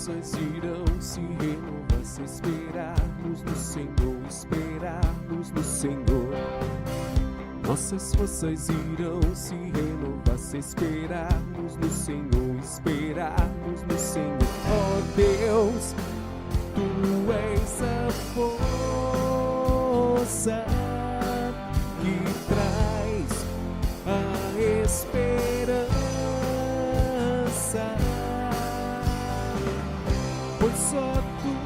forças irão se renovar se esperarmos no Senhor, esperarmos no Senhor. Nossas forças irão se renovar se esperarmos no Senhor, esperarmos no Senhor. Ó Deus, Tu és a força que traz a esperança, pois só Tu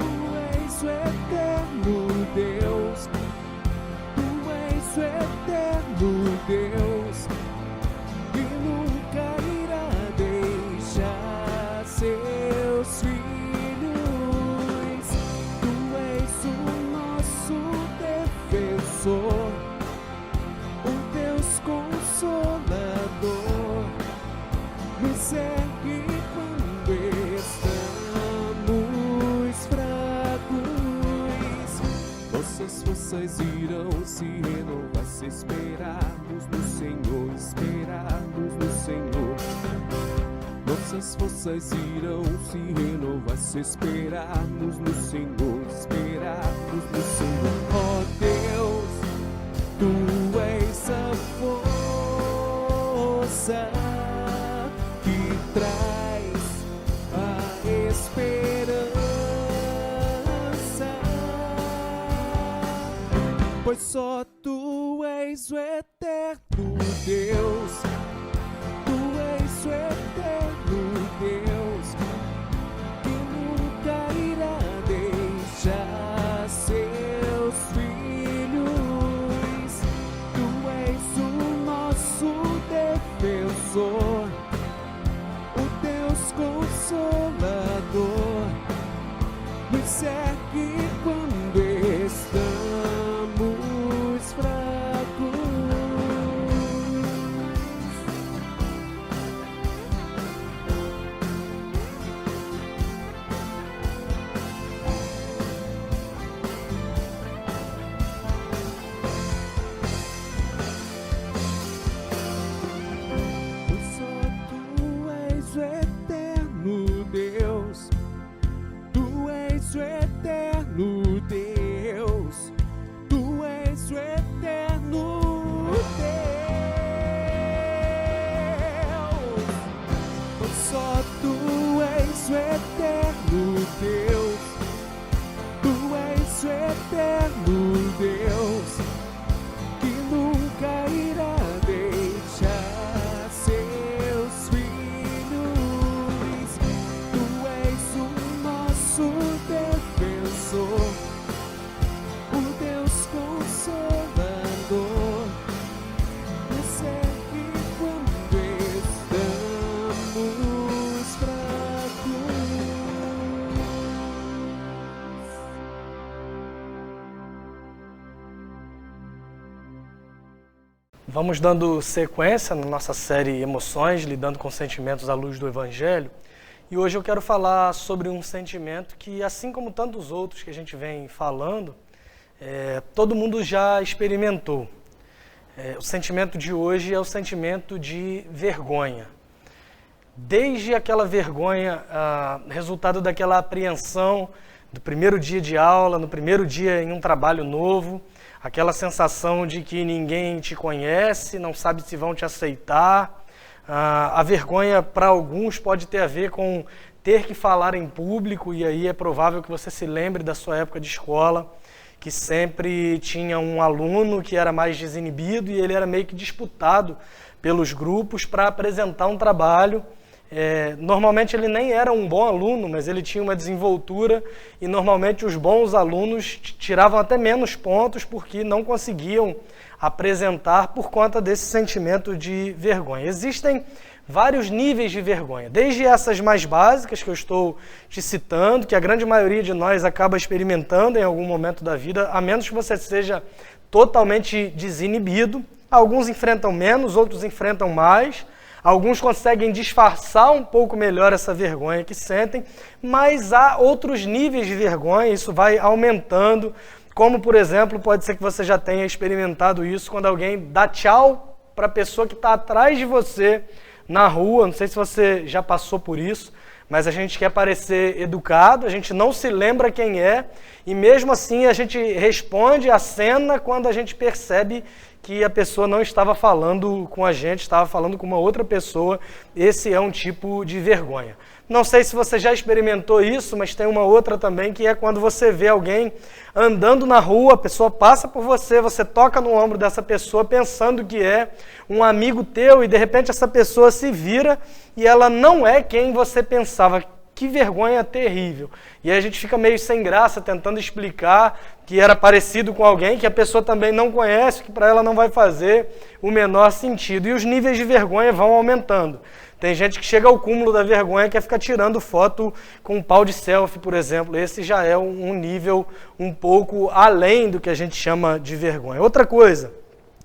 és o eterno Deus, Tu és o eterno Deus, que nunca irá deixar seus filhos. Tu és o nosso defensor, o Deus consolador, nos ergue quando estamos fracos. Nossas forças irão se renovar se esperarmos no Senhor, esperarmos no Senhor. Nossas forças irão se renovar se esperarmos no Senhor, esperarmos no Senhor. Ó Deus, Tu és a força que traz a esperança, pois só Tu és o eterno Deus, Tu és o eterno Deus, que nunca irá deixar seus filhos. Tu és o nosso defensor, o Deus consolador, nos ergue quando estamos fracos. Pois só Tu és o eterno Deus, Tu és o eterno Deus, Tu és o eterno Deus. Pois só Tu és o eterno Deus, Tu és o eterno Deus, que nunca irá deixar seus filhos. Tu és o nosso defensor, o Deus consolador, nos ergue quando estamos fracos. Vamos dando sequência na nossa série Emoções, lidando com sentimentos à luz do Evangelho. E hoje eu quero falar sobre um sentimento que, assim como tantos outros que a gente vem falando, todo mundo já experimentou. O sentimento de hoje é o sentimento de vergonha. Desde aquela vergonha, resultado daquela apreensão do primeiro dia de aula, no primeiro dia em um trabalho novo, aquela sensação de que ninguém te conhece, não sabe se vão te aceitar. A vergonha, para alguns, pode ter a ver com ter que falar em público, e aí é provável que você se lembre da sua época de escola, que sempre tinha um aluno que era mais desinibido e ele era meio que disputado pelos grupos para apresentar um trabalho. Normalmente ele nem era um bom aluno, mas ele tinha uma desenvoltura e normalmente os bons alunos tiravam até menos pontos porque não conseguiam apresentar por conta desse sentimento de vergonha. Existem vários níveis de vergonha, desde essas mais básicas que eu estou te citando, que a grande maioria de nós acaba experimentando em algum momento da vida, a menos que você seja totalmente desinibido. Alguns enfrentam menos, outros enfrentam mais. Alguns conseguem disfarçar um pouco melhor essa vergonha que sentem, mas há outros níveis de vergonha, isso vai aumentando, como, por exemplo, pode ser que você já tenha experimentado isso quando alguém dá tchau para a pessoa que está atrás de você na rua. Não sei se você já passou por isso, mas a gente quer parecer educado, a gente não se lembra quem é, e mesmo assim a gente responde a cena quando a gente percebe que a pessoa não estava falando com a gente, estava falando com uma outra pessoa. Esse é um tipo de vergonha. Não sei se você já experimentou isso, mas tem uma outra também, que é quando você vê alguém andando na rua, a pessoa passa por você, você toca no ombro dessa pessoa pensando que é um amigo teu e de repente essa pessoa se vira e ela não é quem você pensava. Que vergonha terrível. E aí a gente fica meio sem graça tentando explicar que era parecido com alguém que a pessoa também não conhece, que para ela não vai fazer o menor sentido. E os níveis de vergonha vão aumentando. Tem gente que chega ao cúmulo da vergonha e quer ficar tirando foto com um pau de selfie, por exemplo. Esse já é um nível um pouco além do que a gente chama de vergonha. Outra coisa,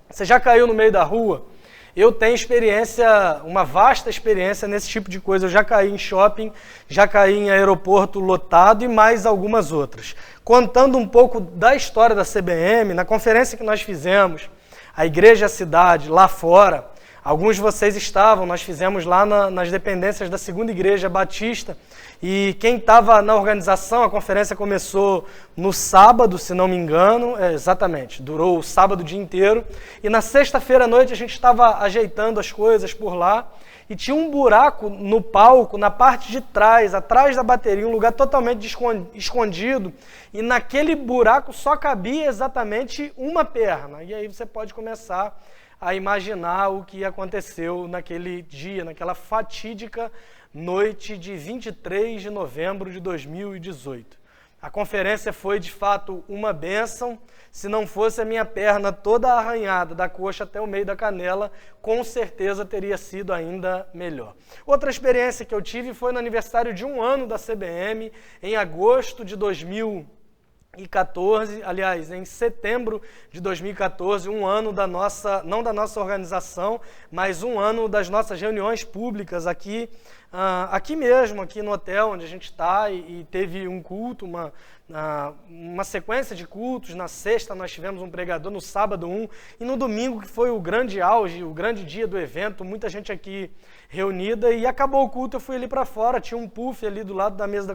você já caiu no meio da rua? Eu tenho experiência, uma vasta experiência nesse tipo de coisa. Eu já caí em shopping, já caí em aeroporto lotado e mais algumas outras. Contando um pouco da história da CBM, na conferência que nós fizemos, a igreja e a cidade, lá fora, alguns de vocês estavam, nós fizemos lá nas dependências da segunda igreja batista, e quem estava na organização, a conferência começou no sábado, se não me engano, exatamente, durou o sábado o dia inteiro, e na sexta-feira à noite a gente estava ajeitando as coisas por lá, e tinha um buraco no palco, na parte de trás, atrás da bateria, um lugar totalmente escondido, e naquele buraco só cabia exatamente uma perna, e aí você pode começar a imaginar o que aconteceu naquele dia, naquela fatídica noite de 23 de novembro de 2018. A conferência foi, de fato, uma bênção. Se não fosse a minha perna toda arranhada, da coxa até o meio da canela, com certeza teria sido ainda melhor. Outra experiência que eu tive foi no aniversário de 1 ano da CBM, em agosto de 2014, aliás, em setembro de 2014, 1 ano da nossa, não da nossa organização, mas 1 ano das nossas reuniões públicas aqui mesmo, aqui no hotel onde a gente está, e teve um culto, uma sequência de cultos. Na sexta nós tivemos um pregador, no sábado e no domingo, que foi o grande auge, o grande dia do evento, muita gente aqui reunida, e acabou o culto, eu fui ali para fora, tinha um puff ali do lado da mesa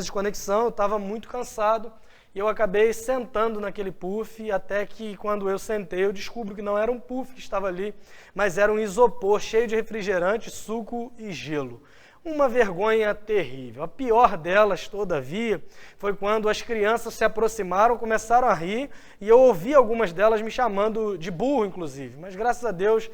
de conexão, eu estava muito cansado, e eu acabei sentando naquele puff, até que quando eu sentei, eu descubro que não era um puff que estava ali, mas era um isopor cheio de refrigerante, suco e gelo. Uma vergonha terrível. A pior delas, todavia, foi quando as crianças se aproximaram, começaram a rir, e eu ouvi algumas delas me chamando de burro, inclusive. Mas, graças a Deus,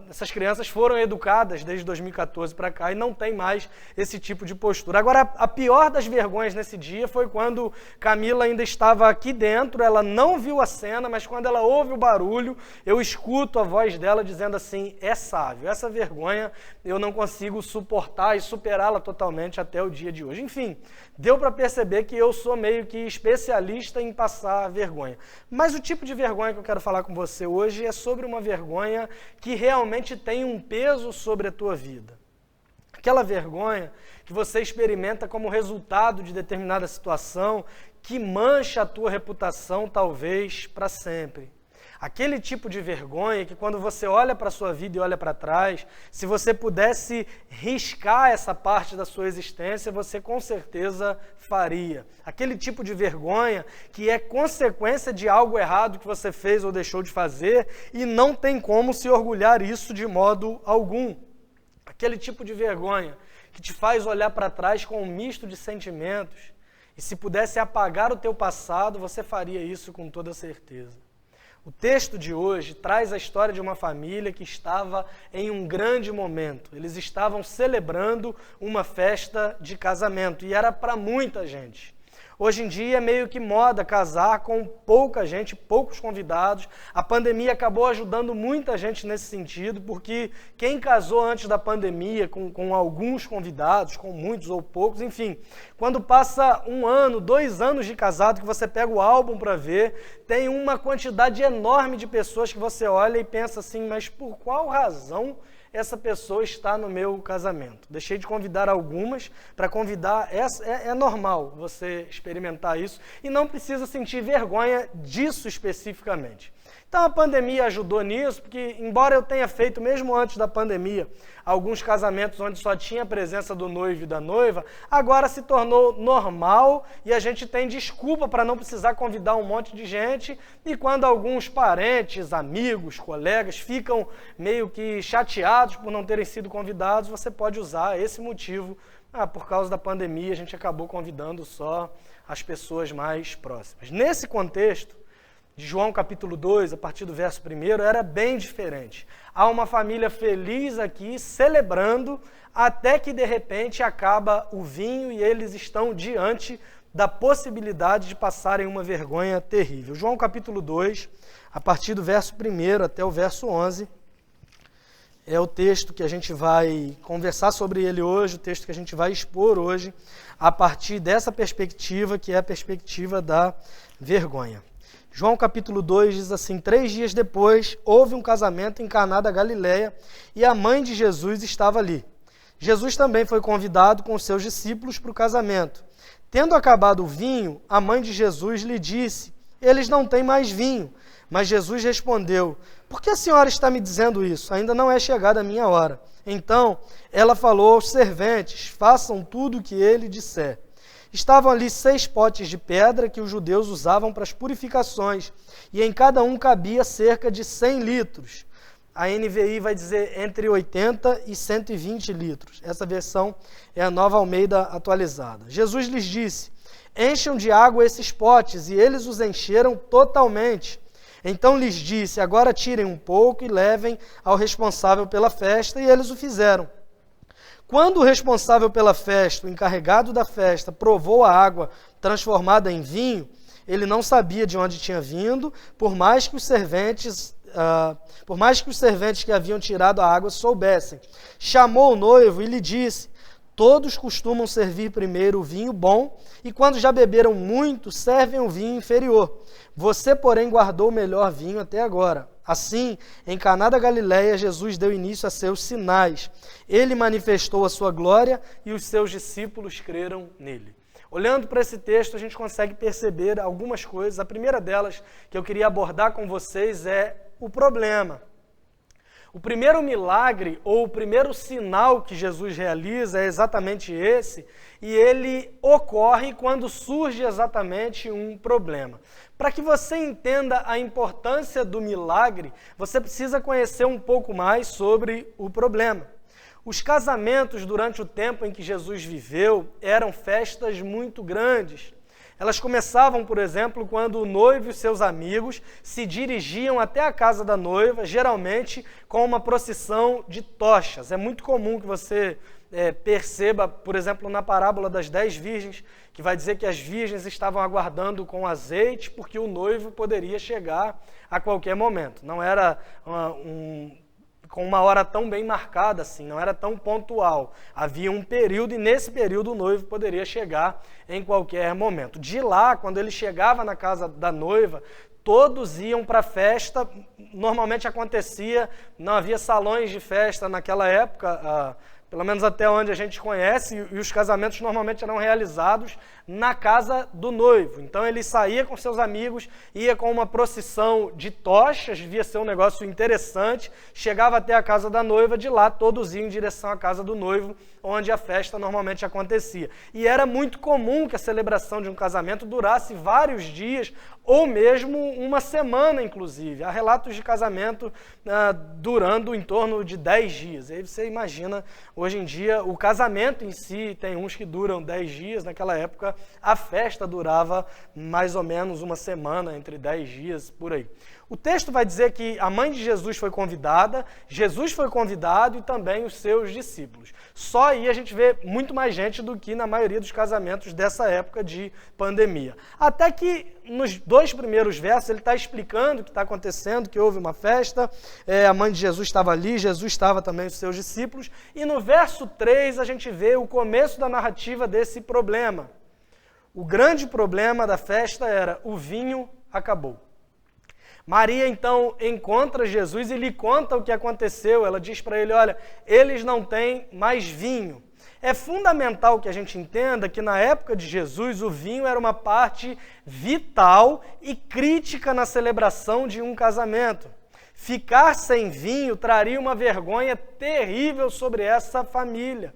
essas crianças foram educadas desde 2014 para cá e não tem mais esse tipo de postura. Agora, a pior das vergonhas nesse dia foi quando Camila ainda estava aqui dentro, ela não viu a cena, mas quando ela ouve o barulho, eu escuto a voz dela dizendo assim: é sábio. Essa vergonha eu não consigo suportar e superá-la totalmente até o dia de hoje. Enfim, deu para perceber que eu sou meio que especialista em passar vergonha. Mas o tipo de vergonha que eu quero falar com você hoje é sobre uma vergonha que realmente tem um peso sobre a tua vida. Aquela vergonha que você experimenta como resultado de determinada situação que mancha a tua reputação, talvez, para sempre. Aquele tipo de vergonha que quando você olha para a sua vida e olha para trás, se você pudesse riscar essa parte da sua existência, você com certeza faria. Aquele tipo de vergonha que é consequência de algo errado que você fez ou deixou de fazer e não tem como se orgulhar isso de modo algum. Aquele tipo de vergonha que te faz olhar para trás com um misto de sentimentos e se pudesse apagar o teu passado, você faria isso com toda certeza. O texto de hoje traz a história de uma família que estava em um grande momento. Eles estavam celebrando uma festa de casamento e era para muita gente. Hoje em dia é meio que moda casar com pouca gente, poucos convidados. A pandemia acabou ajudando muita gente nesse sentido, porque quem casou antes da pandemia com alguns convidados, com muitos ou poucos, enfim, quando passa 1 ano, 2 anos de casado, que você pega o álbum para ver, tem uma quantidade enorme de pessoas que você olha e pensa assim, mas por qual razão essa pessoa está no meu casamento? Deixei de convidar algumas para convidar, é normal você experimentar isso e não precisa sentir vergonha disso especificamente. Então a pandemia ajudou nisso, porque embora eu tenha feito, mesmo antes da pandemia, alguns casamentos onde só tinha a presença do noivo e da noiva, agora se tornou normal e a gente tem desculpa para não precisar convidar um monte de gente. E quando alguns parentes, amigos, colegas ficam meio que chateados por não terem sido convidados, você pode usar esse motivo. Por causa da pandemia, a gente acabou convidando só as pessoas mais próximas. Nesse contexto, de João capítulo 2, a partir do verso 1, era bem diferente. Há uma família feliz aqui, celebrando, até que de repente acaba o vinho e eles estão diante da possibilidade de passarem uma vergonha terrível. João capítulo 2, a partir do verso 1 até o verso 11, é o texto que a gente vai conversar sobre ele hoje, o texto que a gente vai expor hoje, a partir dessa perspectiva, que é a perspectiva da vergonha. João capítulo 2 diz assim: 3 dias depois, houve um casamento em Caná da Galileia e a mãe de Jesus estava ali. Jesus também foi convidado com seus discípulos para o casamento. Tendo acabado o vinho, a mãe de Jesus lhe disse: eles não têm mais vinho. Mas Jesus respondeu: por que a senhora está me dizendo isso? Ainda não é chegada a minha hora. Então ela falou aos serventes: façam tudo o que ele disser. Estavam ali 6 potes de pedra que os judeus usavam para as purificações, e em cada um cabia cerca de 100 litros. A NVI vai dizer entre 80 e 120 litros. Essa versão é a Nova Almeida atualizada. Jesus lhes disse: encham de água esses potes, e eles os encheram totalmente. Então lhes disse: agora tirem um pouco e levem ao responsável pela festa, e eles o fizeram. Quando o responsável pela festa, o encarregado da festa, provou a água transformada em vinho, ele não sabia de onde tinha vindo, por mais que os serventes que haviam tirado a água soubessem. Chamou o noivo e lhe disse: todos costumam servir primeiro o vinho bom, e quando já beberam muito, servem o vinho inferior. Você, porém, guardou o melhor vinho até agora. Assim, em Caná da Galileia, Jesus deu início a seus sinais. Ele manifestou a sua glória e os seus discípulos creram nele. Olhando para esse texto, a gente consegue perceber algumas coisas. A primeira delas que eu queria abordar com vocês é o problema. O primeiro milagre, ou o primeiro sinal que Jesus realiza é exatamente esse, e ele ocorre quando surge exatamente um problema. Para que você entenda a importância do milagre, você precisa conhecer um pouco mais sobre o problema. Os casamentos durante o tempo em que Jesus viveu eram festas muito grandes. Elas começavam, por exemplo, quando o noivo e os seus amigos se dirigiam até a casa da noiva, geralmente com uma procissão de tochas. É muito comum que você perceba, por exemplo, na parábola das 10 virgens, que vai dizer que as virgens estavam aguardando com azeite, porque o noivo poderia chegar a qualquer momento. Não era com uma hora tão bem marcada assim, não era tão pontual. Havia um período e nesse período o noivo poderia chegar em qualquer momento. De lá, quando ele chegava na casa da noiva, todos iam para a festa. Normalmente acontecia, não havia salões de festa naquela época, pelo menos até onde a gente conhece, e os casamentos normalmente eram realizados na casa do noivo. Então ele saía com seus amigos, ia com uma procissão de tochas, devia ser um negócio interessante, chegava até a casa da noiva, de lá todos iam em direção à casa do noivo, onde a festa normalmente acontecia. E era muito comum que a celebração de um casamento durasse vários dias, ou mesmo uma semana, inclusive. Há relatos de casamento durando em torno de 10 dias. Aí você imagina, hoje em dia, o casamento em si, tem uns que duram 10 dias, naquela época a festa durava mais ou menos uma semana, entre 10 dias, por aí. O texto vai dizer que a mãe de Jesus foi convidada, Jesus foi convidado e também os seus discípulos. Só aí a gente vê muito mais gente do que na maioria dos casamentos dessa época de pandemia. Até que nos 2 primeiros versos ele está explicando o que está acontecendo, que houve uma festa, a mãe de Jesus estava ali, Jesus estava também os seus discípulos, e no verso 3 a gente vê o começo da narrativa desse problema. O grande problema da festa era o vinho acabou. Maria, então, encontra Jesus e lhe conta o que aconteceu. Ela diz para ele: olha, eles não têm mais vinho. É fundamental que a gente entenda que na época de Jesus o vinho era uma parte vital e crítica na celebração de um casamento. Ficar sem vinho traria uma vergonha terrível sobre essa família.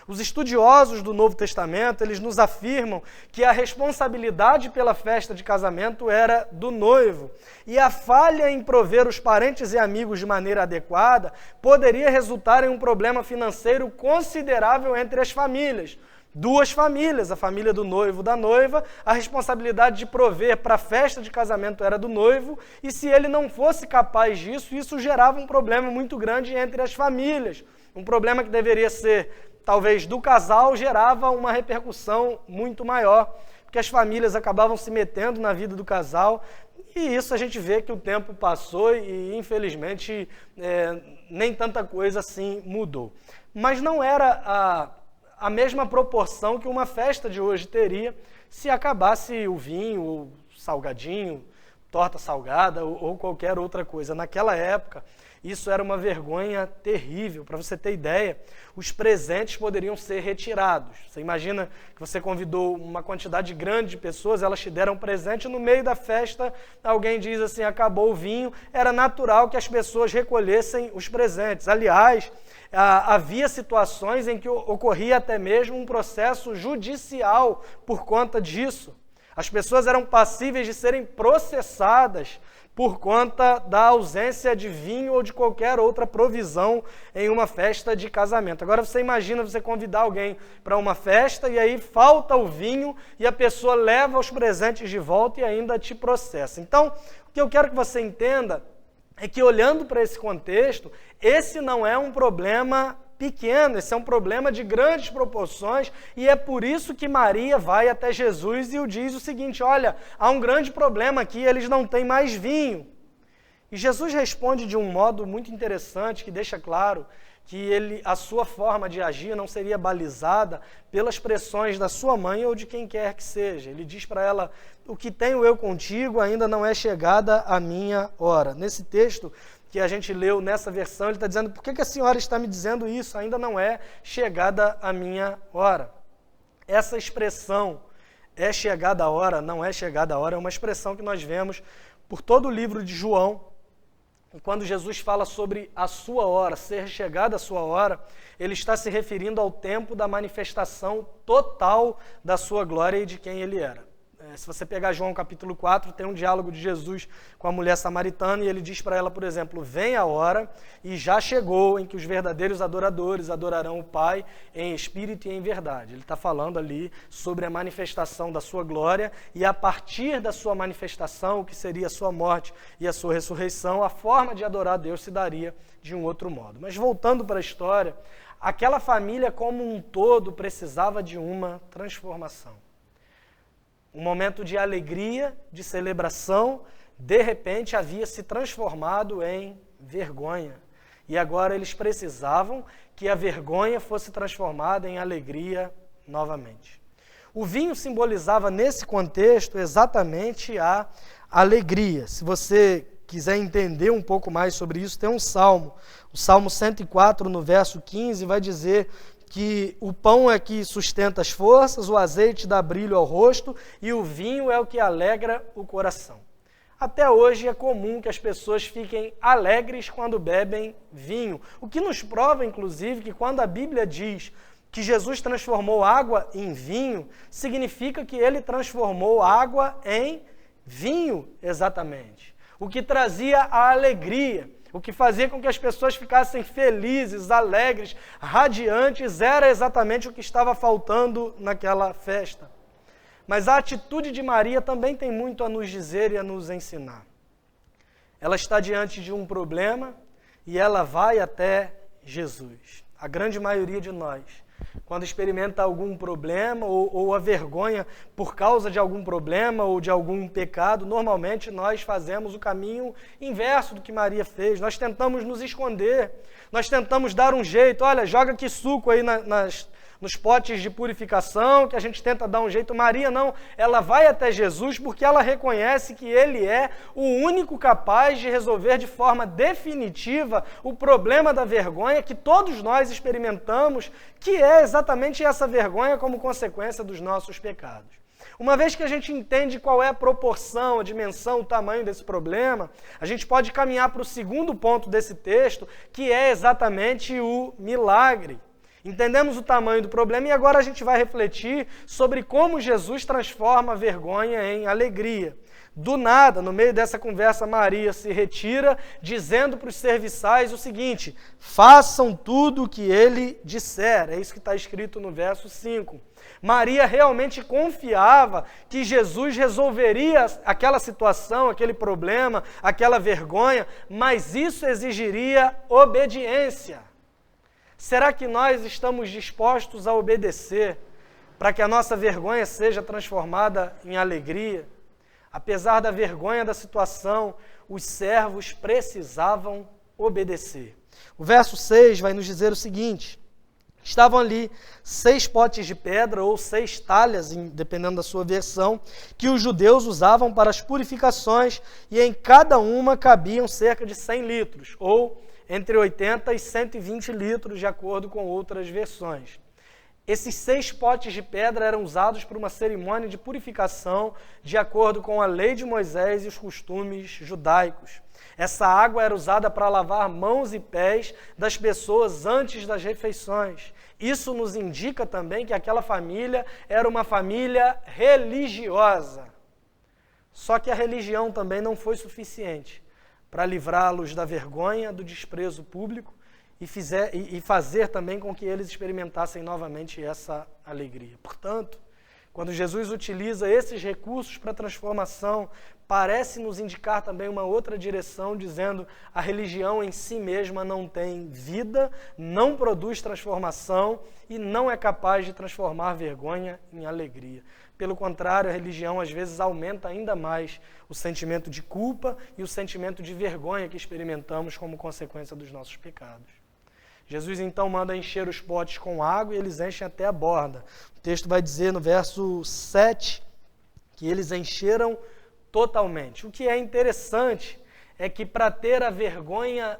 Os estudiosos do Novo Testamento, eles nos afirmam que a responsabilidade pela festa de casamento era do noivo. E a falha em prover os parentes e amigos de maneira adequada poderia resultar em um problema financeiro considerável entre as famílias. Duas famílias, a família do noivo e da noiva, a responsabilidade de prover para a festa de casamento era do noivo, e se ele não fosse capaz disso, isso gerava um problema muito grande entre as famílias. Um problema que deveria ser talvez do casal, gerava uma repercussão muito maior, porque as famílias acabavam se metendo na vida do casal, e isso a gente vê que o tempo passou e, infelizmente, nem tanta coisa assim mudou. Mas não era a mesma proporção que uma festa de hoje teria se acabasse o vinho, o salgadinho, torta salgada ou qualquer outra coisa. Naquela época, isso era uma vergonha terrível. Para você ter ideia, os presentes poderiam ser retirados. Você imagina que você convidou uma quantidade grande de pessoas, elas te deram presente, no meio da festa alguém diz assim, acabou o vinho, era natural que as pessoas recolhessem os presentes. Aliás, havia situações em que ocorria até mesmo um processo judicial por conta disso. As pessoas eram passíveis de serem processadas por conta da ausência de vinho ou de qualquer outra provisão em uma festa de casamento. Agora você imagina você convidar alguém para uma festa e aí falta o vinho e a pessoa leva os presentes de volta e ainda te processa. Então, o que eu quero que você entenda é que, olhando para esse contexto, esse não é um problema pequeno, esse é um problema de grandes proporções, e é por isso que Maria vai até Jesus e o diz o seguinte, olha, há um grande problema aqui, eles não têm mais vinho. E Jesus responde de um modo muito interessante, que deixa claro que a sua forma de agir não seria balizada pelas pressões da sua mãe ou de quem quer que seja. Ele diz para ela, o que tenho eu contigo ainda não é chegada a minha hora. Nesse texto que a gente leu nessa versão, ele está dizendo, por que a senhora está me dizendo isso? Ainda não é chegada a minha hora. Essa expressão, é chegada a hora, não é chegada a hora, é uma expressão que nós vemos por todo o livro de João. E quando Jesus fala sobre a sua hora, ser chegada a sua hora, ele está se referindo ao tempo da manifestação total da sua glória e de quem ele era. Se você pegar João capítulo 4, tem um diálogo de Jesus com a mulher samaritana e ele diz para ela, por exemplo, vem a hora e já chegou em que os verdadeiros adoradores adorarão o Pai em espírito e em verdade. Ele está falando ali sobre a manifestação da sua glória e a partir da sua manifestação, o que seria a sua morte e a sua ressurreição, a forma de adorar a Deus se daria de um outro modo. Mas voltando para a história, aquela família como um todo precisava de uma transformação. Um momento de alegria, de celebração, de repente havia se transformado em vergonha. E agora eles precisavam que a vergonha fosse transformada em alegria novamente. O vinho simbolizava nesse contexto exatamente a alegria. Se você quiser entender um pouco mais sobre isso, tem um salmo. O Salmo 104, no verso 15, vai dizer que o pão é que sustenta as forças, o azeite dá brilho ao rosto e o vinho é o que alegra o coração. Até hoje é comum que as pessoas fiquem alegres quando bebem vinho, o que nos prova, inclusive, que quando a Bíblia diz que Jesus transformou água em vinho, significa que ele transformou água em vinho, exatamente. O que trazia a alegria. O que fazia com que as pessoas ficassem felizes, alegres, radiantes, era exatamente o que estava faltando naquela festa. Mas a atitude de Maria também tem muito a nos dizer e a nos ensinar. Ela está diante de um problema e ela vai até Jesus. A grande maioria de nós, quando experimenta algum problema ou a vergonha por causa de algum problema ou de algum pecado, normalmente nós fazemos o caminho inverso do que Maria fez. Nós tentamos nos esconder, nós tentamos dar um jeito, olha, joga aqui suco aí nos potes de purificação, que a gente tenta dar um jeito. Maria não, ela vai até Jesus porque ela reconhece que ele é o único capaz de resolver de forma definitiva o problema da vergonha que todos nós experimentamos, que é exatamente essa vergonha como consequência dos nossos pecados. Uma vez que a gente entende qual é a proporção, a dimensão, o tamanho desse problema, a gente pode caminhar para o segundo ponto desse texto, que é exatamente o milagre. Entendemos o tamanho do problema e agora a gente vai refletir sobre como Jesus transforma a vergonha em alegria. Do nada, no meio dessa conversa, Maria se retira, dizendo para os serviçais o seguinte: façam tudo o que ele disser. É isso que está escrito no verso 5. Maria realmente confiava que Jesus resolveria aquela situação, aquele problema, aquela vergonha, mas isso exigiria obediência. Será que nós estamos dispostos a obedecer para que a nossa vergonha seja transformada em alegria? Apesar da vergonha da situação, os servos precisavam obedecer. O verso 6 vai nos dizer o seguinte: estavam ali 6 potes de pedra ou 6 talhas, dependendo da sua versão, que os judeus usavam para as purificações, e em cada uma cabiam cerca de 100 litros, ou entre 80 e 120 litros, de acordo com outras versões. Esses 6 potes de pedra eram usados para uma cerimônia de purificação, de acordo com a lei de Moisés e os costumes judaicos. Essa água era usada para lavar mãos e pés das pessoas antes das refeições. Isso nos indica também que aquela família era uma família religiosa. Só que a religião também não foi suficiente para livrá-los da vergonha, do desprezo público e fazer também com que eles experimentassem novamente essa alegria. Portanto, quando Jesus utiliza esses recursos para a transformação, parece nos indicar também uma outra direção, dizendo a religião em si mesma não tem vida, não produz transformação e não é capaz de transformar vergonha em alegria. Pelo contrário, a religião às vezes aumenta ainda mais o sentimento de culpa e o sentimento de vergonha que experimentamos como consequência dos nossos pecados. Jesus então manda encher os potes com água e eles enchem até a borda. O texto vai dizer no verso 7 que eles encheram totalmente. O que é interessante é que para ter a vergonha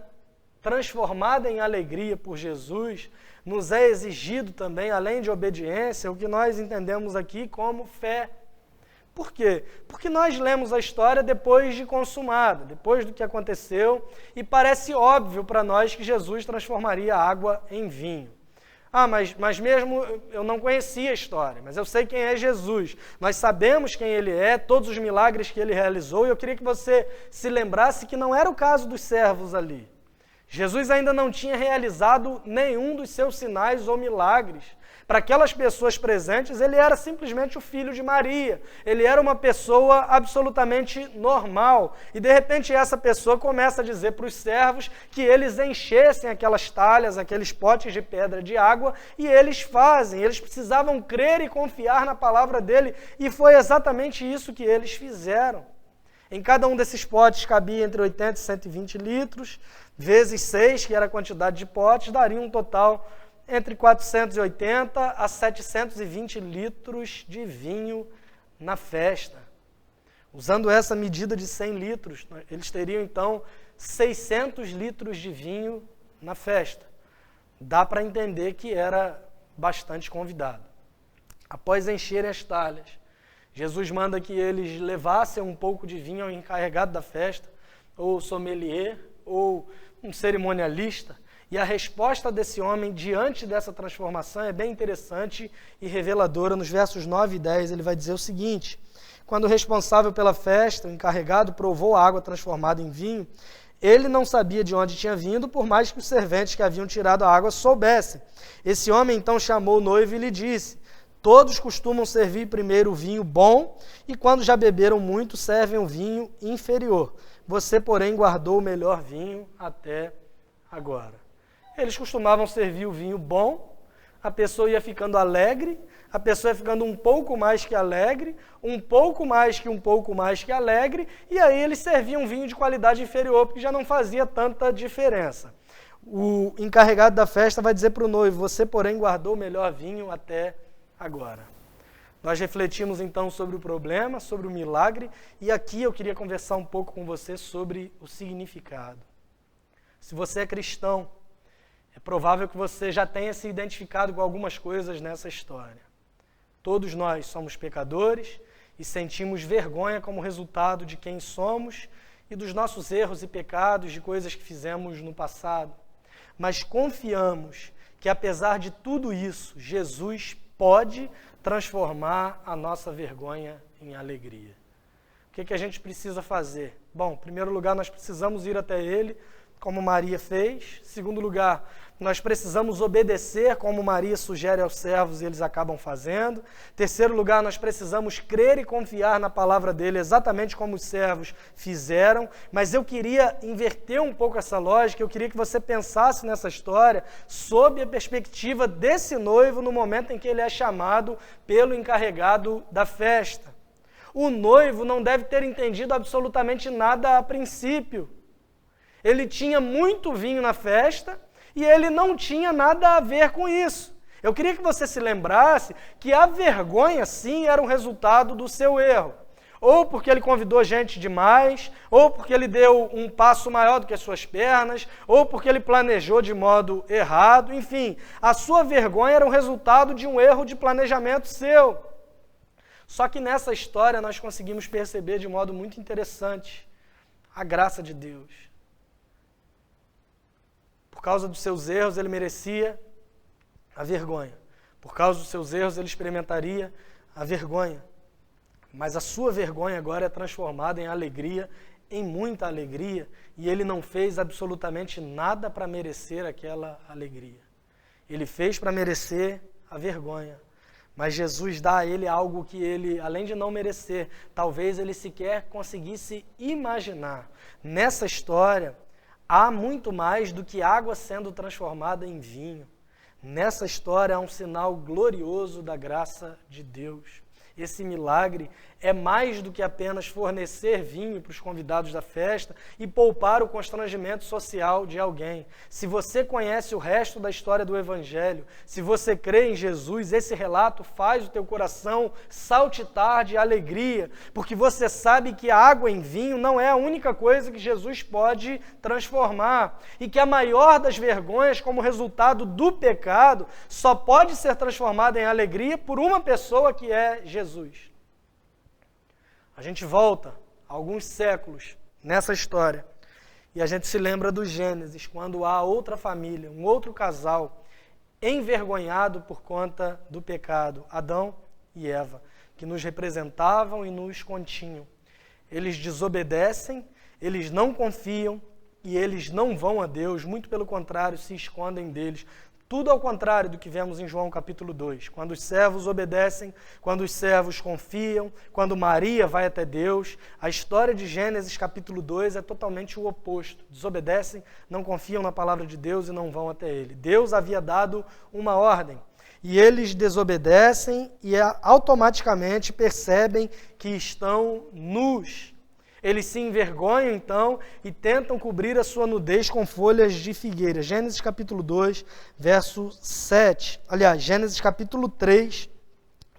transformada em alegria por Jesus, nos é exigido também, além de obediência, o que nós entendemos aqui como fé. Por quê? Porque nós lemos a história depois de consumada, depois do que aconteceu, e parece óbvio para nós que Jesus transformaria a água em vinho. Mas mesmo eu não conhecia a história, mas eu sei quem é Jesus. Nós sabemos quem ele é, todos os milagres que ele realizou, e eu queria que você se lembrasse que não era o caso dos servos ali. Jesus ainda não tinha realizado nenhum dos seus sinais ou milagres. Para aquelas pessoas presentes, ele era simplesmente o filho de Maria. Ele era uma pessoa absolutamente normal. E, de repente, essa pessoa começa a dizer para os servos que eles enchessem aquelas talhas, aqueles potes de pedra de água, e eles fazem. Eles precisavam crer e confiar na palavra dele, e foi exatamente isso que eles fizeram. Em cada um desses potes cabia entre 80 e 120 litros, vezes 6, que era a quantidade de potes, daria um total entre 480 a 720 litros de vinho na festa. Usando essa medida de 100 litros, eles teriam então 600 litros de vinho na festa. Dá para entender que era bastante convidado. Após encherem as talhas, Jesus manda que eles levassem um pouco de vinho ao encarregado da festa, ou sommelier, ou um cerimonialista. E a resposta desse homem diante dessa transformação é bem interessante e reveladora. Nos versos 9 e 10 ele vai dizer o seguinte: quando o responsável pela festa, o encarregado, provou a água transformada em vinho, ele não sabia de onde tinha vindo, por mais que os serventes que haviam tirado a água soubessem. Esse homem então chamou o noivo e lhe disse: todos costumam servir primeiro o vinho bom, e quando já beberam muito, servem o vinho inferior. Você, porém, guardou o melhor vinho até agora. Eles costumavam servir o vinho bom, a pessoa ia ficando alegre, a pessoa ia ficando um pouco mais que alegre, um pouco mais que alegre, e aí eles serviam um vinho de qualidade inferior, porque já não fazia tanta diferença. o encarregado da festa vai dizer para o noivo: você, porém, guardou o melhor vinho até agora. Nós refletimos então sobre o problema, sobre o milagre, e aqui eu queria conversar um pouco com você sobre o significado. Se você é cristão, é provável que você já tenha se identificado com algumas coisas nessa história. Todos nós somos pecadores e sentimos vergonha como resultado de quem somos e dos nossos erros e pecados, de coisas que fizemos no passado. Mas confiamos que, apesar de tudo isso, Jesus pode transformar a nossa vergonha em alegria. O que a gente precisa fazer? Bom, em primeiro lugar, nós precisamos ir até Ele, como Maria fez. Em segundo lugar, nós precisamos obedecer, como Maria sugere aos servos e eles acabam fazendo. Em terceiro lugar, nós precisamos crer e confiar na palavra dele, exatamente como os servos fizeram. Mas eu queria inverter um pouco essa lógica, eu queria que você pensasse nessa história sob a perspectiva desse noivo no momento em que ele é chamado pelo encarregado da festa. O noivo não deve ter entendido absolutamente nada a princípio. Ele tinha muito vinho na festa e ele não tinha nada a ver com isso. Eu queria que você se lembrasse que a vergonha, sim, era um resultado do seu erro. Ou porque ele convidou gente demais, ou porque ele deu um passo maior do que as suas pernas, ou porque ele planejou de modo errado. Enfim, a sua vergonha era um resultado de um erro de planejamento seu. Só que nessa história nós conseguimos perceber de modo muito interessante a graça de Deus. Por causa dos seus erros, ele merecia a vergonha. Por causa dos seus erros, ele experimentaria a vergonha. Mas a sua vergonha agora é transformada em alegria, em muita alegria, e ele não fez absolutamente nada para merecer aquela alegria. Ele fez para merecer a vergonha. Mas Jesus dá a ele algo que ele, além de não merecer, talvez ele sequer conseguisse imaginar. Nessa história, há muito mais do que água sendo transformada em vinho. Nessa história há um sinal glorioso da graça de Deus. Esse milagre é mais do que apenas fornecer vinho para os convidados da festa e poupar o constrangimento social de alguém. Se você conhece o resto da história do Evangelho, se você crê em Jesus, esse relato faz o teu coração saltitar de alegria, porque você sabe que a água em vinho não é a única coisa que Jesus pode transformar e que a maior das vergonhas, como resultado do pecado, só pode ser transformada em alegria por uma pessoa, que é Jesus. A gente volta alguns séculos nessa história e a gente se lembra do Gênesis, quando há outra família, um outro casal envergonhado por conta do pecado, Adão e Eva, que nos representavam e nos continham. Eles desobedecem, eles não confiam e eles não vão a Deus, muito pelo contrário, se escondem deles. Tudo ao contrário do que vemos em João capítulo 2. Quando os servos obedecem, quando os servos confiam, quando Maria vai até Deus, a história de Gênesis capítulo 2 é totalmente o oposto. Desobedecem, não confiam na palavra de Deus e não vão até Ele. Deus havia dado uma ordem e eles desobedecem e automaticamente percebem que estão nus. Eles se envergonham, então, e tentam cobrir a sua nudez com folhas de figueira. Gênesis capítulo 2, verso 7. Aliás, Gênesis capítulo 3,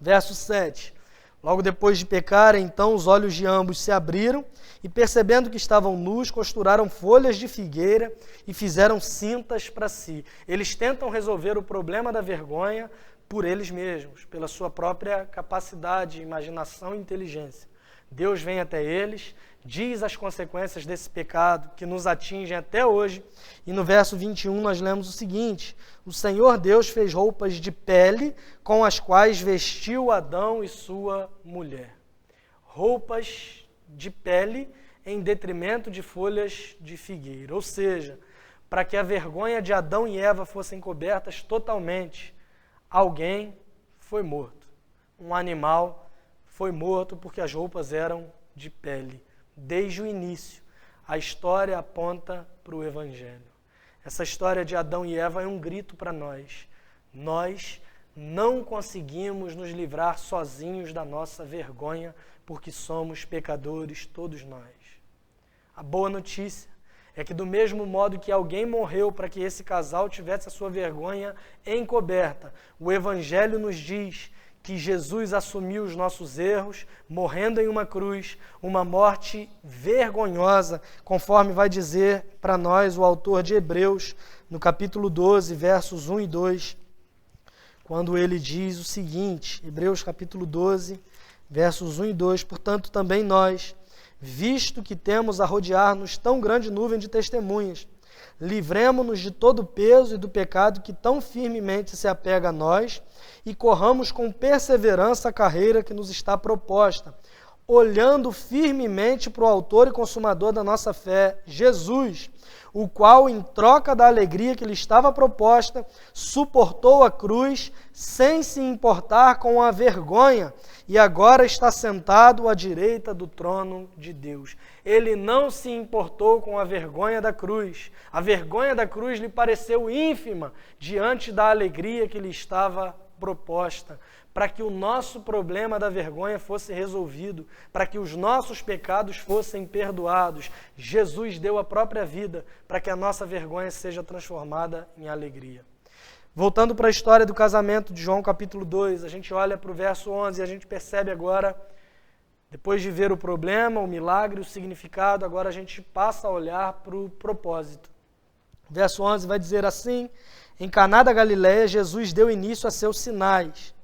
verso 7. Logo depois de pecarem, então, os olhos de ambos se abriram e, percebendo que estavam nus, costuraram folhas de figueira e fizeram cintas para si. Eles tentam resolver o problema da vergonha por eles mesmos, pela sua própria capacidade, imaginação e inteligência. Deus vem até eles, diz as consequências desse pecado que nos atingem até hoje. E no verso 21 nós lemos o seguinte: o Senhor Deus fez roupas de pele com as quais vestiu Adão e sua mulher. Roupas de pele em detrimento de folhas de figueira. Ou seja, para que a vergonha de Adão e Eva fossem cobertas totalmente, alguém foi morto. Um animal foi morto porque as roupas eram de pele. Desde o início, a história aponta para o Evangelho. Essa história de Adão e Eva é um grito para nós. Nós não conseguimos nos livrar sozinhos da nossa vergonha, porque somos pecadores, todos nós. A boa notícia é que do mesmo modo que alguém morreu para que esse casal tivesse a sua vergonha encoberta, o Evangelho nos diz que Jesus assumiu os nossos erros, morrendo em uma cruz, uma morte vergonhosa, conforme vai dizer para nós o autor de Hebreus, no capítulo 12, versos 1 e 2, quando ele diz o seguinte, Hebreus capítulo 12, versos 1 e 2, portanto também nós, visto que temos a rodear-nos tão grande nuvem de testemunhas, livremo-nos de todo o peso e do pecado que tão firmemente se apega a nós e corramos com perseverança a carreira que nos está proposta, olhando firmemente para o autor e consumador da nossa fé, Jesus, o qual, em troca da alegria que lhe estava proposta, suportou a cruz sem se importar com a vergonha e agora está sentado à direita do trono de Deus. Ele não se importou com a vergonha da cruz. A vergonha da cruz lhe pareceu ínfima diante da alegria que lhe estava proposta, para que o nosso problema da vergonha fosse resolvido, para que os nossos pecados fossem perdoados. Jesus deu a própria vida para que a nossa vergonha seja transformada em alegria. Voltando para a história do casamento de João capítulo 2, a gente olha para o verso 11 e a gente percebe agora, depois de ver o problema, o milagre, o significado, agora a gente passa a olhar para o propósito. O verso 11 vai dizer assim: em Caná da Galileia, Jesus deu início a seus sinais.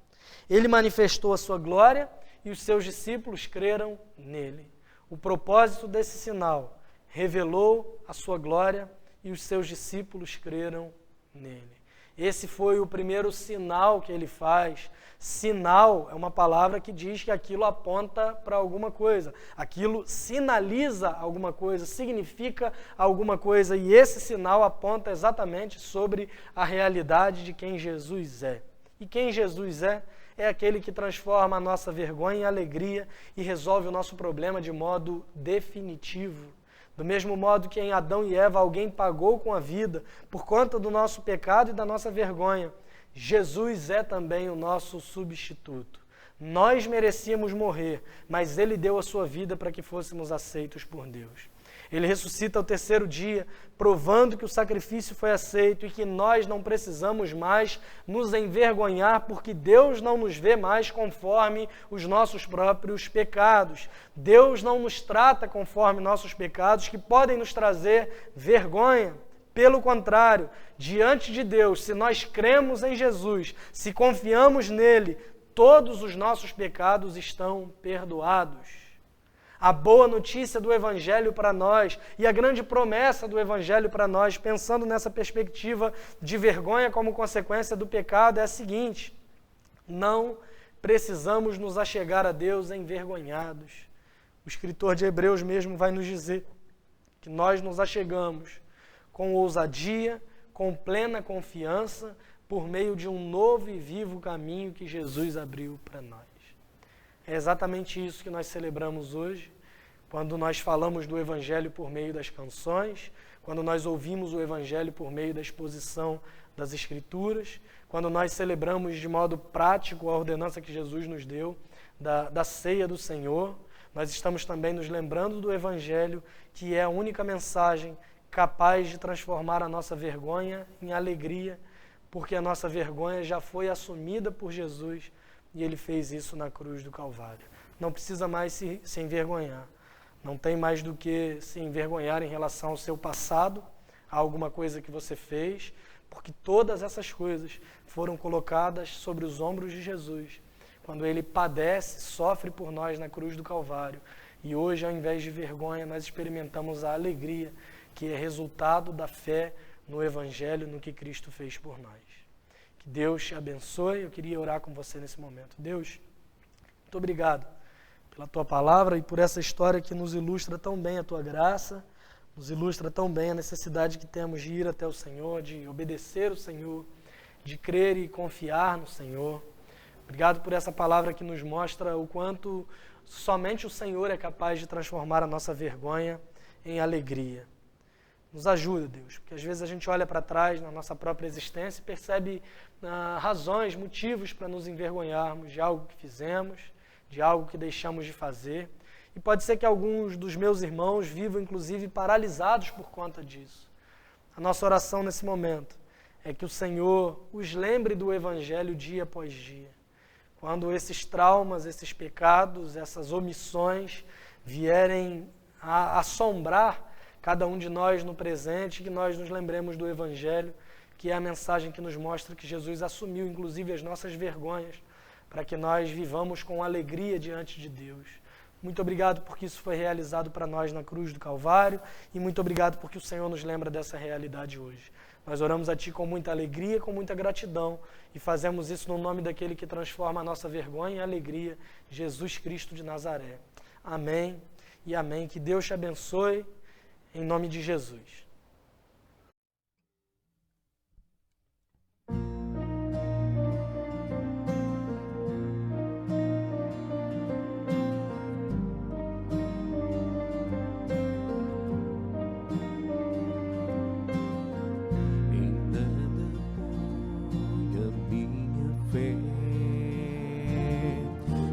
Ele manifestou a sua glória e os seus discípulos creram nele. O propósito desse sinal revelou a sua glória e os seus discípulos creram nele. Esse foi o primeiro sinal que ele faz. Sinal é uma palavra que diz que aquilo aponta para alguma coisa. Aquilo sinaliza alguma coisa, significa alguma coisa. E esse sinal aponta exatamente sobre a realidade de quem Jesus é. E quem Jesus é aquele que transforma a nossa vergonha em alegria e resolve o nosso problema de modo definitivo. Do mesmo modo que em Adão e Eva alguém pagou com a vida por conta do nosso pecado e da nossa vergonha, Jesus é também o nosso substituto. Nós merecíamos morrer, mas Ele deu a sua vida para que fôssemos aceitos por Deus. Ele ressuscita ao terceiro dia, provando que o sacrifício foi aceito e que nós não precisamos mais nos envergonhar, porque Deus não nos vê mais conforme os nossos próprios pecados. Deus não nos trata conforme nossos pecados, que podem nos trazer vergonha. Pelo contrário, diante de Deus, se nós cremos em Jesus, se confiamos nele, todos os nossos pecados estão perdoados. A boa notícia do Evangelho para nós e a grande promessa do Evangelho para nós, pensando nessa perspectiva de vergonha como consequência do pecado, é a seguinte: não precisamos nos achegar a Deus envergonhados. O escritor de Hebreus mesmo vai nos dizer que nós nos achegamos com ousadia, com plena confiança, por meio de um novo e vivo caminho que Jesus abriu para nós. É exatamente isso que nós celebramos hoje, quando nós falamos do Evangelho por meio das canções, quando nós ouvimos o Evangelho por meio da exposição das Escrituras, quando nós celebramos de modo prático a ordenança que Jesus nos deu da ceia do Senhor. Nós estamos também nos lembrando do Evangelho, que é a única mensagem capaz de transformar a nossa vergonha em alegria, porque a nossa vergonha já foi assumida por Jesus e Ele fez isso na cruz do Calvário. Não precisa mais se envergonhar. Não tem mais do que se envergonhar em relação ao seu passado, a alguma coisa que você fez, porque todas essas coisas foram colocadas sobre os ombros de Jesus, quando Ele padece, sofre por nós na cruz do Calvário. E hoje, ao invés de vergonha, nós experimentamos a alegria, que é resultado da fé no Evangelho, no que Cristo fez por nós. Que Deus te abençoe. Eu queria orar com você nesse momento. Deus, muito obrigado pela Tua palavra e por essa história que nos ilustra tão bem a Tua graça, nos ilustra tão bem a necessidade que temos de ir até o Senhor, de obedecer o Senhor, de crer e confiar no Senhor. Obrigado por essa palavra que nos mostra o quanto somente o Senhor é capaz de transformar a nossa vergonha em alegria. Nos ajuda, Deus, porque às vezes a gente olha para trás na nossa própria existência e percebe razões, motivos para nos envergonharmos de algo que fizemos, de algo que deixamos de fazer. E pode ser que alguns dos meus irmãos vivam, inclusive, paralisados por conta disso. A nossa oração nesse momento é que o Senhor os lembre do Evangelho dia após dia. Quando esses traumas, esses pecados, essas omissões vierem a assombrar cada um de nós no presente, que nós nos lembremos do Evangelho, que é a mensagem que nos mostra que Jesus assumiu, inclusive, as nossas vergonhas, para que nós vivamos com alegria diante de Deus. Muito obrigado porque isso foi realizado para nós na cruz do Calvário e muito obrigado porque o Senhor nos lembra dessa realidade hoje. Nós oramos a Ti com muita alegria, com muita gratidão e fazemos isso no nome daquele que transforma a nossa vergonha em alegria, Jesus Cristo de Nazaré. Amém e amém. Que Deus te abençoe em nome de Jesus.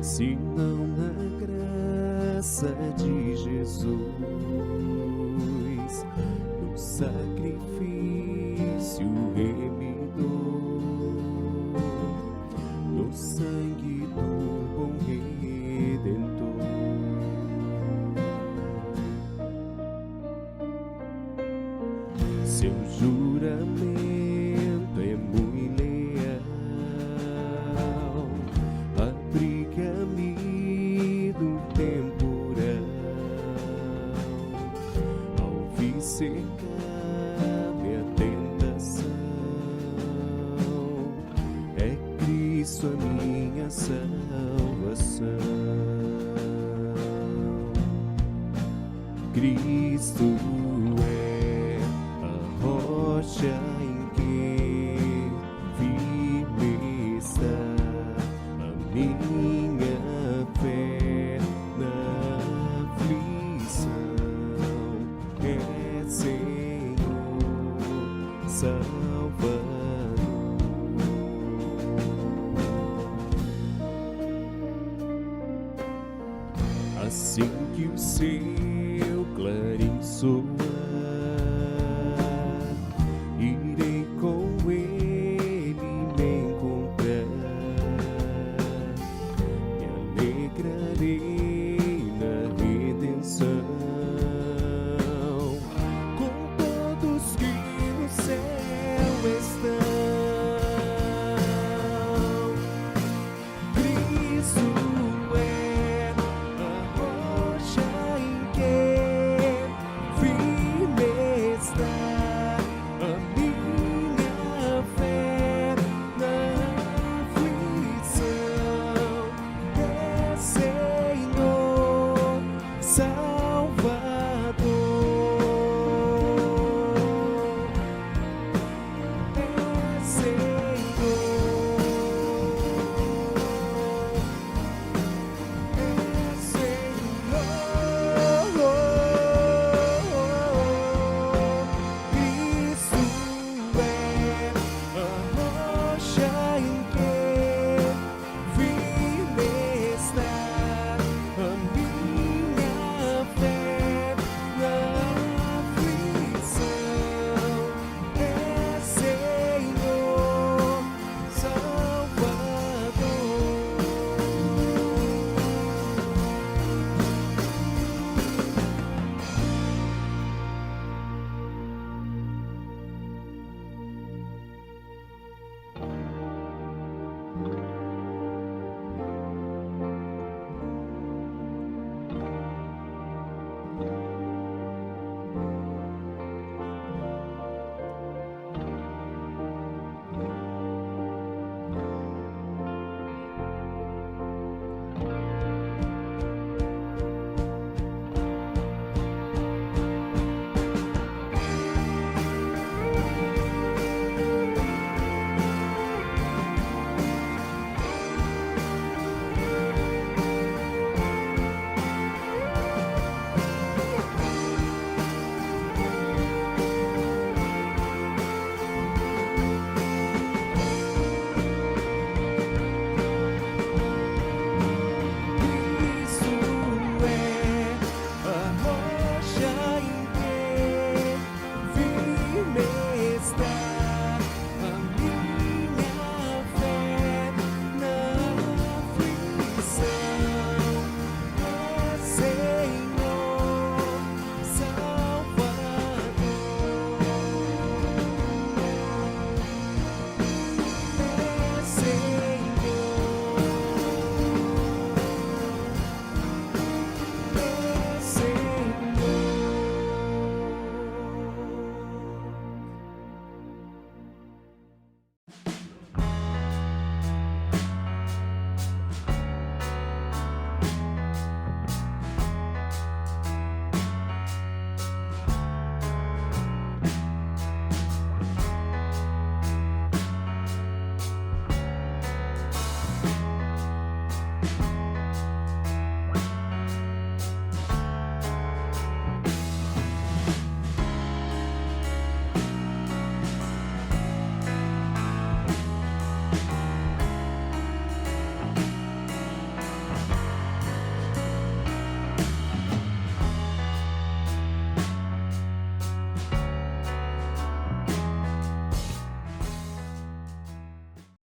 Senão na graça de Jesus, no sacrifício remidor, no sangue do bom Redentor. Seu juramento é muito leal, abriga-me do temporal, ao vir cercar-me a tentação, é Cristo a minha salvação. Cristo é a rocha em que firme está a minha fé na aflição. É Senhor Salvador. Assim que o seu clarim soar, irei com ele me encontrar, me alegrarei na redenção, com todos que no céu estão.